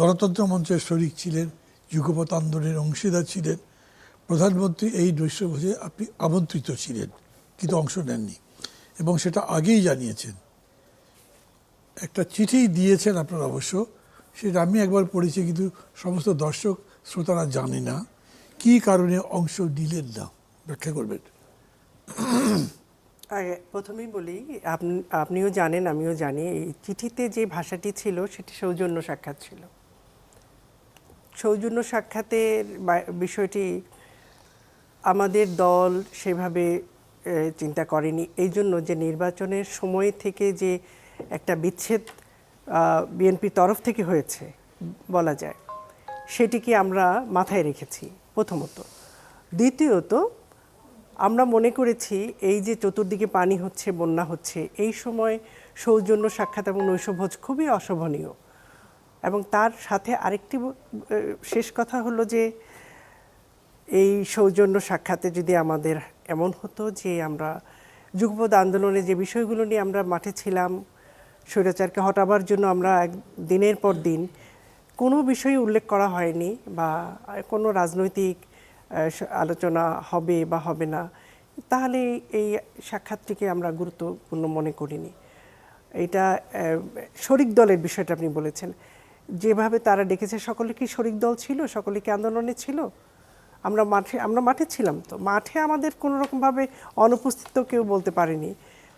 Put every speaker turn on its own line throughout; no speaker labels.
গণতন্ত্র মঞ্চের শরিক ছিলেন, যুগপৎ আন্দোলনের অংশীদার ছিলেন। প্রধানমন্ত্রী এই নৈশভোজে আপনি আমন্ত্রিত ছিলেন, কিন্তু অংশ নেননি এবং সেটা আগেই জানিয়েছেন। একটা চিঠি দিয়েছেন আপনারা অবশ্য, সেটা আমি একবার পড়েছি, কিন্তু সমস্ত দর্শক শ্রোতারা জানে না কী কারণে অংশ নিলেন না, ব্যাখ্যা করবেন।
প্রথমেই বলি, আপনিও জানেন আমিও জানি, এই চিঠিতে যে ভাষাটি ছিল সেটি সৌজন্য সাক্ষাৎ ছিল। সৌজন্য সাক্ষাতের বিষয়টি আমাদের দল সেভাবে চিন্তা করেনি, এই জন্য যে নির্বাচনের সময় থেকে যে একটা বিচ্ছেদ বিএনপির তরফ থেকে হয়েছে বলা যায়, সেটিকে আমরা মাথায় রেখেছি প্রথমত। দ্বিতীয়ত, আমরা মনে করেছি এই যে চতুর্দিকে পানি হচ্ছে, বন্যা হচ্ছে, এই সময় সৌজন্য সাক্ষাৎ এবং নৈশভোজ খুবই অশোভনীয়। এবং তার সাথে আরেকটি শেষ কথা হলো যে এই সৌজন্য সাক্ষাতে যদি আমাদের এমন হতো যে আমরা যুগপৎ আন্দোলনে যে বিষয়গুলো নিয়ে আমরা মাঠে ছিলাম, স্বৈরাচারকে হটাবার জন্য আমরা দিনের পর দিন কোনো বিষয় উল্লেখ করা হয়নি, বা কোনো রাজনৈতিক আলোচনা হবে বা হবে না, তাহলে এই সাক্ষাৎটিকে আমরা গুরুত্বপূর্ণ মনে করিনি। এটা শরিক দলের বিষয়টা আপনি বলেছেন, যেভাবে তারা ডেকেছে, সকলে কি শরিক দল ছিল? সকলে কি আন্দোলনে ছিল? আমরা মাঠে ছিলাম, তো মাঠে আমাদের কোনো রকমভাবে অনুপস্থিত কেউ বলতে পারেনি।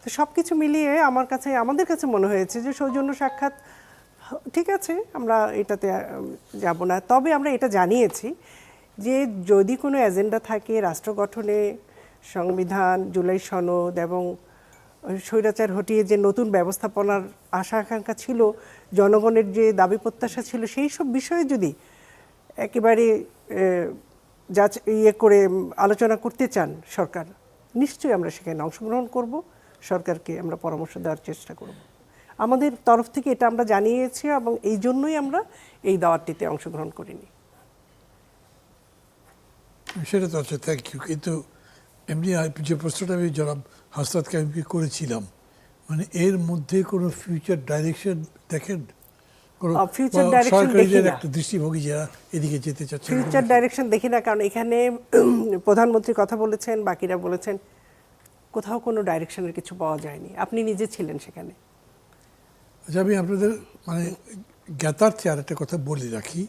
তো সব কিছু মিলিয়ে আমাদের কাছে মনে হয়েছে যে সৌজন্য সাক্ষাৎ ঠিক আছে, আমরা এটাতে যাব না। তবে আমরা এটা জানিয়েছি যে যদি কোনো এজেন্ডা থাকে রাষ্ট্র গঠনে, সংবিধান, জুলাই সনদ এবং স্বৈরাচার হটিয়ে যে নতুন ব্যবস্থাপনার আশা আকাঙ্ক্ষা ছিল, জনগণের যে দাবি প্রত্যাশা ছিল, সেই সব বিষয়ে যদি একেবারে করে আলোচনা করতে চান সরকার, নিশ্চয়ই আমরা সেখানে অংশগ্রহণ করব, সরকারকে আমরা পরামর্শ দেওয়ার চেষ্টা করব। আমাদের তরফ থেকে এটা আমরা জানিয়েছি এবং এই জন্যই আমরা এই দাওয়াতটিতে অংশগ্রহণ করিনি।
সেটা তো আছে, থ্যাংক ইউ। কিন্তু এমনি যে প্রশ্নটা আমি জনাব হাসনাত কাইমকে করেছিলাম, মানে এর মধ্যে কোনো ফিউচার ডাইরেকশন দেখেন?
ফিউচার ডাইরেকশন দেখি না,
একটা দৃষ্টিভঙ্গি যারা এদিকে যেতে চাচ্ছে,
ফিউচার ডাইরেকশন দেখি না। কারণ এখানে প্রধানমন্ত্রী কথা বলেছেন, বাকিরা বলেছেন, কোথাও কোনো ডাইরেকশনের কিছু পাওয়া যায়নি। আপনি নিজে ছিলেন সেখানে।
আচ্ছা, আমি আপনাদের মানে জ্ঞাতার্থে আর একটা কথা বলে রাখি,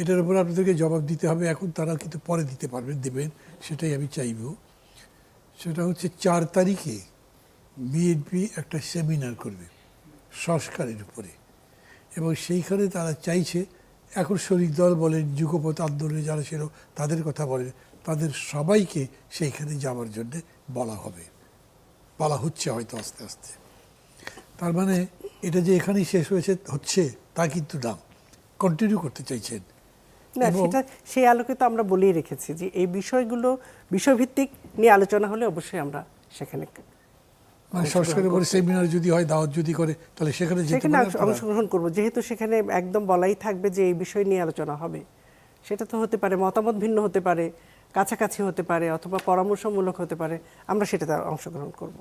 এটার উপর আপনাদেরকে জবাব দিতে হবে এখন, তারা কিন্তু পরে দিতে পারবেন, দেবেন, সেটাই আমি চাইব। সেটা হচ্ছে 4 তারিখে বিএনপি একটা সেমিনার করবে সংস্কারের উপরে, এবং সেইখানে তারা চাইছে, এখন শরিক দল বলেন, যুগপৎ আন্দোলনে যারা ছিল তাদের কথা বলেন, তাদের সবাইকে সেইখানে যাওয়ার জন্যে বলা হচ্ছে হয়তো আস্তে আস্তে। তার মানে এটা যে এখানেই শেষ হচ্ছে তা কিন্তু না, কন্টিনিউ করতে চাইছেন।
না, সেটা সেই আলোকে তো আমরা বলেই রেখেছি যে এই বিষয়গুলো বিষয়ভিত্তিক নিয়ে আলোচনা হলে অবশ্যই আমরা সেখানে
মানে সংস্কারের উপরে সেমিনার যদি হয়, দাওয়াত যদি করে, তাহলে সেখানে
অংশগ্রহণ করব। যেহেতু সেখানে একদম বলাই থাকবে যে এই বিষয় নিয়ে আলোচনা হবে, সেটা তো হতে পারে মতামত ভিন্ন হতে পারে, কাছাকাছি হতে পারে, অথবা পরামর্শমূলক হতে পারে, আমরা সেটাতে অংশগ্রহণ করব।